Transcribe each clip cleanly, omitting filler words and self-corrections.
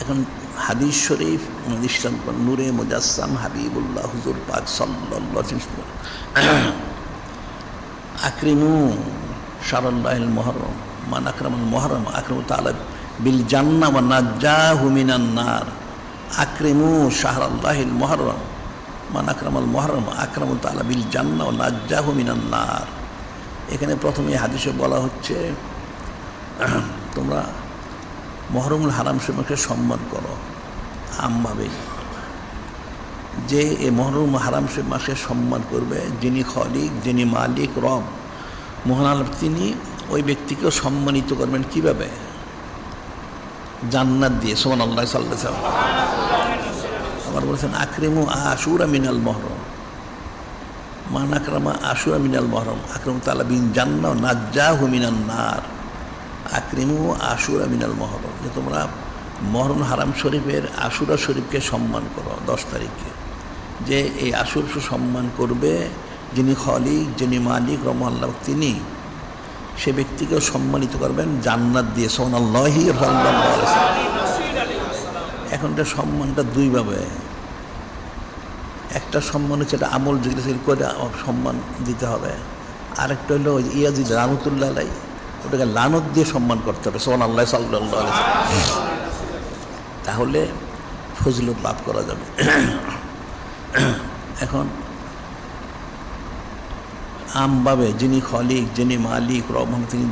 এখন হাদিস শরীফ ইসলাম নূরে মুজাসসাম হাবিবুল্লাহ হুজুর পাক সাল্লাল্লাহু আলাইহি ওয়াসাল্লাম আকরিমু শারাল্লাহিল মুহররম মান আকরামাল মুহররম আকরামু তাআলা বিল জান্নাহ ওয়া নাজ্জাহু মিনান নার। আকরিমু শাহরাল্লাহিল মুহররম মান আকরামাল মুহররম আকরামু তাআলা বিল জান্নাহ ওয়া নাজ্জাহু মিনান নার। এখানে প্রথমে হাদিসে বলা হচ্ছে তোমরা মুহররমুল হারাম শরীফকে সম্মান করো আমভাবে, যে এই মুহররম হারাম শরীফ মাসে সম্মান করবে যিনি খলিক, যিনি মালিক, রব মহান আল্লাহ, তিনি ওই ব্যক্তিকেও সম্মানিত করবেন কিভাবে? জান্নাত দিয়ে। সুবহানাল্লাহ সাল্লাল্লাহু আলাইহি ওয়াসাল্লাম আবার বলেছেন আকরিমু আশুরা মিনাল মুহররম মান আকরামা আশুরা মিনাল মুহররম আকরামু তাআলা বিল জান্নাহ ওয়া নাজ্জাহু মিনান নার। আকরিমু আশুরা মিনাল মুহররম, যে তোমরা মুহররম হারাম শরীফের আশুরা শরীফকে সম্মান করো 10 তারিখে, যে এই আশুরা সম্মান করবে যিনি খলিক, যিনি মালিক, রব আল্লাহ, তিনি সে ব্যক্তিকেও সম্মানিত করবেন জান্নাত দিয়ে। সুবহানাল্লাহি সাল্লাল্লাহু আলাইহি ওয়াসাল্লাম। এখন এটা সম্মানটা দুইভাবে, একটা সম্মান হচ্ছে এটা আমল যেগুলো করে সম্মান দিতে হবে, আরেকটা হলো ইয়াজিদ রাহমাতুল্লাহ আলাইহি, ওটাকে লানত দিয়ে সম্মান করতে হবে। সুবহানাল্লাহ সাল্লাল্লাহু আলাইহি ওয়াসাল্লাম। তাহলে ফজিলত লাভ করা যাবে। এখন আমভাবে যিনি খলিক, যিনি মালিক, রব, তিনি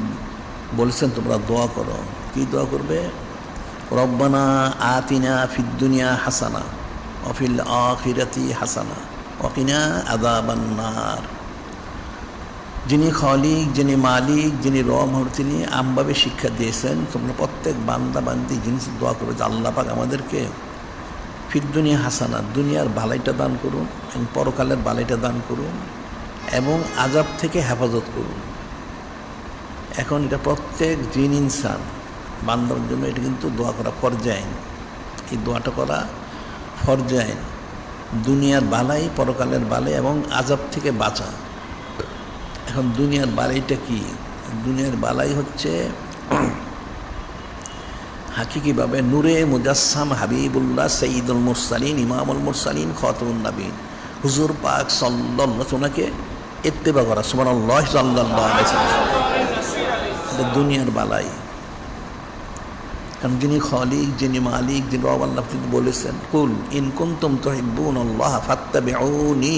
বলেছেন তোমরা দোয়া করো। কি দোয়া করবে? রব্বানা আতিনা ফিদ দুনিয়া হাসানা ওয়া ফিল আখিরাতি হাসানা ওয়া কিনা আযাবান নার। যিনি খলিক, যিনি মালিক, যিনি রব, তিনি আমভাবে শিক্ষা দিয়েছেন তোমরা প্রত্যেক বান্দা বান্দি জিনিস দোয়া করবে যে আল্লাহ পাক আমাদেরকে ফিদ দুনিয়া হাসানা, দুনিয়ার ভালাইটা দান করুন এবং পরকালের ভালাইটা দান করুন এবং আযাব থেকে হেফাজত করুন। এখন এটা প্রত্যেক জিন ইনসান বান্দার জন্য এটা কিন্তু দোয়া করা ফরজ আইন। এই দোয়াটা করা ফরজ আইন, দুনিয়ার বালাই, পরকালের বালাই এবং আযাব থেকে বাঁচা। এখন দুনিয়ার বালাইটা কি? দুনিয়ার বালাই হচ্ছে হাকিকিভাবে নূরে মুজাসসাম হাবিবুল্লাহ সাইয়্যিদুল মুরসালিন ইমামুল মুরসালিন খাতামুন নবীন হুজুর পাক সাল্লাল্লাহু আলাইহি ওয়াসাল্লামকে ইত্তেবা করা। সুবহানাল্লাহ সাল্লাল্লাহু আলাইহি ওয়াসাল্লাম। এটা দুনিয়ার বালাই। কারণ যিনি খলিক, যিনি মালিক, যিনি রব আল্লাহ, তিনি বলেছেন কুল ইন কুনতুম তুহিব্বুনাল্লাহ ফাত্তাবিউনি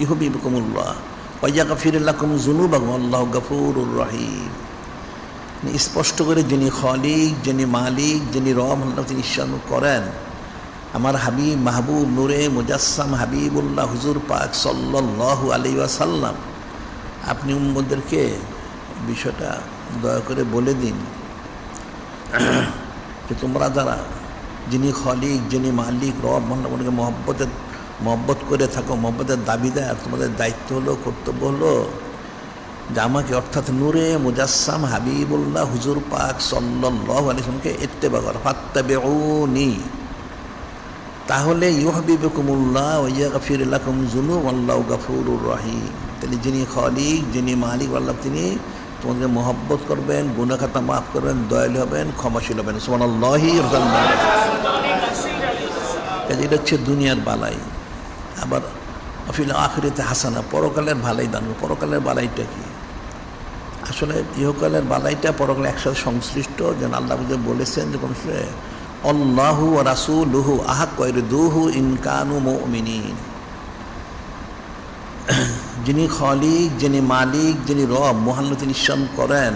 ইউহিব্বুকুমুল্লাহ ওয়া ইয়াগফির লাকুম যুনুবাকুম আল্লাহু গফুরুর রহিম। স্পষ্ট করে যিনি খলিক, যিনি মালিক, যিনি রব আল্লাহ, তিনি ঈর্ষণ করেন আমার হাবিব মাহবুব নূরে মুজাসসাম হাবিবুল্লাহ হুজুর পাক সাল্লাল্লাহু আলাইহি ওয়াসাল্লাম, আপনি উম্মতদেরকে বিষয়টা দয়া করে বলে দিন যে তোমরা যারা যিনি খলিক, যিনি মালিক, রব মহানকে মহব্বত করে থাকো, মহব্বতের দাবিদার, তোমাদের দায়িত্ব হলো, কর্তব্য হলো যে আমাকে অর্থাৎ নূরে মুজাসসাম হাবিবুল্লাহ হুজুর পাক সাল্লাল্লাহু আলাইহি ওয়াসাল্লামকে ইত্তেবা করো। ফাত্তাবিউনি, তাহলে ইউহিব্বুকুমুল্লাহ ওয়া ইয়াগফির লাকুম যুনুব আল্লাহু গফুরুর রহিম। তাহলে যিনি খলিক, যিনি মালিক আল্লাহ, তিনি তোমাদের মহব্বত করবেন, গুনাহ খাতা মাফ করবেন, দয়ালু হবেন, ক্ষমাশীল হবেন। সুবহানাল্লাহি কাজে এটা হচ্ছে দুনিয়ার বালাই। আবার ফিল আখিরাতি হাসানা, পরকালের ভালাই দান। পরকালের বালাইটা কি? আসলে ইহকালের বালাইটা পরকালে একসাথে সংশ্লিষ্ট। যেন আল্লাহ বলেছেন যখন আল্লাহু ওয়া রাসূলুহু আহাক্কু আইরদুহু ইন কানু মুমিনিন। যিনি খলিক, যিনি মালিক, যিনি রব মহান, তিনি ঈর্ষণ করেন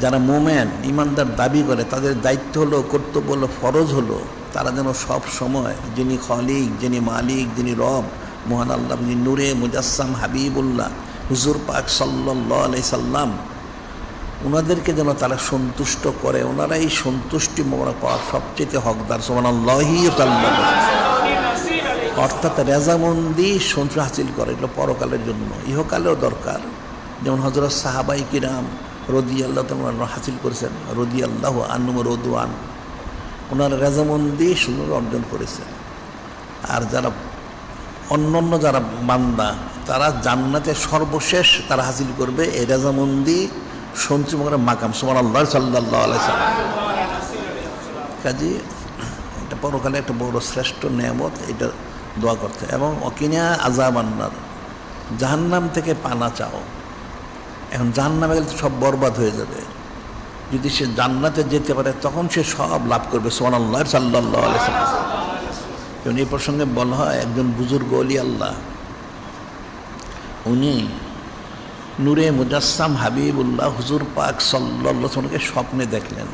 যারা মোমেন ইমানদার দাবি করে, তাদের দায়িত্ব হলো, কর্তব্য হলো, ফরজ হলো তারা যেন সব সময় যিনি খলিক, যিনি মালিক, যিনি রব মহান আল্লাহ, যিনি নূরে মুজাসসাম হাবিবুল্লাহ হুজুর পাক সাল্লাল্লাহু আলাইহি সাল্লাম, ওনাদেরকে যেন তারা সন্তুষ্ট করে। ওনারা এই সন্তুষ্টি মোরা পাওয়ার সবচেয়ে হকদার। সুবহানাল্লাহি অর্থাৎ রেজামন্দি সন্তুষ্টি হাসিল করে, এগুলো পরকালের জন্য, ইহকালেও দরকার। যেমন হযরত সাহাবাই কিরাম রাদিয়াল্লাহু তাআলা হাসিল করেছেন, রাদিয়াল্লাহু আনহুম রাদওয়ান, ওনারা রেজামন্দি সুন্দর অর্জন করেছেন। আর যারা অন্যান্য যারা বান্দা, তারা জান্নাতে সর্বশেষ তারা হাসিল করবে এই রেজামন্দি সন্তুষ্টি মাকাম। সুবহানাল্লাহ সাল্লাল্লাহু আলাইহি ওয়াসাল্লাম। কাজে এটা পরকালে একটা বড় শ্রেষ্ঠ নেয়ামত, এটা দোয়া করতে। এবং অকিনিয়া আযাবান্নার, জাহান্নাম থেকে পানা চাও। এখন জাহান্নামে গেলে তো সব বরবাদ হয়ে যাবে, যদি সে জান্নাতে যেতে পারে তখন সে সব লাভ করবে। সুবহানাল্লাহ সাল্লাল্লাহু আলাইহি ওয়াসাল্লাম। এবং এই প্রসঙ্গে বলা হয় একজন বুজুর্গ ওলি আল্লাহ, উনি নূরে মুজাসসাম হাবিবুল্লাহ হুজুর পাক সাল্লাল্লাহু আলাইহি ওয়াসাল্লামকে স্বপ্নে দেখলেন।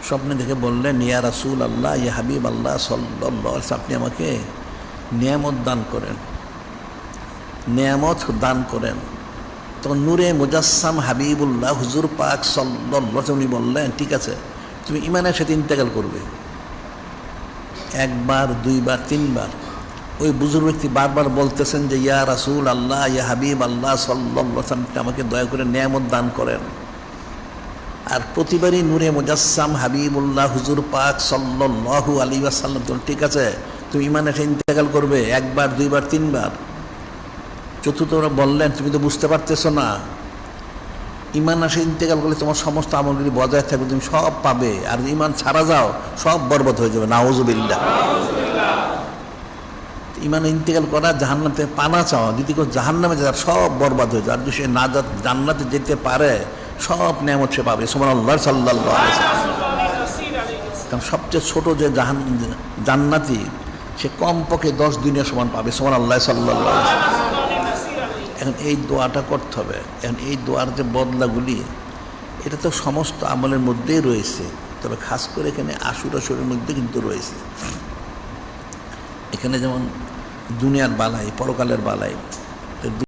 স্বপ্নে দেখে বললেন, ইয়া রাসূল আল্লাহ, ইয়া হাবিব আল্লাহ সাল্লাল্লাহু আলাইহি ওয়াসাল্লাম, আপনি আমাকে নিয়ামত দান করেন, নিয়ামত দান করেন। তখন নূরে মুজাসসাম হাবিবুল্লাহ হুজুর পাক সাল্লাল্লাহু আলাইহি ওয়াসাল্লাম উনি বললেন, ঠিক আছে, তুমি ইমানের সাথে ইন্তেকাল করবে। একবার, দুইবার, তিনবার ওই বুজুর্গ ব্যক্তি বারবার বলতেছেন যে ইয়া রাসূল আল্লাহ, ইয়া হাবিব আল্লাহ সাল্লাল্লাহু আলাইহি ওয়াসাল্লাম, আমাকে দয়া করে নিয়ামত দান করেন। আর প্রতিবারই নূরে মুজাসসাম হাবিবুল্লাহ হুজুর পাক সাল্লাল্লাহু আলাইহি ওয়াসাল্লাম, ঠিক আছে, তুমি ইমানের সাথে ইন্তেকাল করবে। একবার, দুইবার, তিনবার। চতুর্থবার বললেন, তুমি তো বুঝতে পারতেছো না, ইমান আসে ইন্তেকাল করলে তোমার সমস্ত আমলগুলি বজায় থাকবে, তুমি সব পাবে। আর ইমান ছাড়া যাও, সব বরবাদ হয়ে যাবে। নাউযুবিল্লাহ। ইমান ইন্তেকাল করা, জাহান্নাম থেকে পানা চাওয়া, যদি কেউ জাহান্নামে যায় সব বরবাদ হয়ে যায়। আর যদি সে না জান্নাতে যেতে পারে, সব নেয়ামত সে পাবে। সুবহানাল্লাহ সাল্লাল্লাহু আলাইহি ওয়াসাল্লাম। কারণ সবচেয়ে ছোট যে জান্নাতি, সে কমপক্ষে 10 দুনিয়া সমান পাবে। সুবহানাল্লাহ সাল্লাল্লাহু আলাইহি ওয়াসাল্লাম। এখন এই দোয়াটা করতে হবে। এখন এই দোয়ার যে বদলাগুলি, এটা তো সমস্ত আমলের মধ্যেই রয়েছে, তবে খাস করে এখানে আশুরা শরীরের মধ্যে কিন্তু রয়েছে। এখানে যেমন দুনিয়ার বালাই, পরকালের বালাই,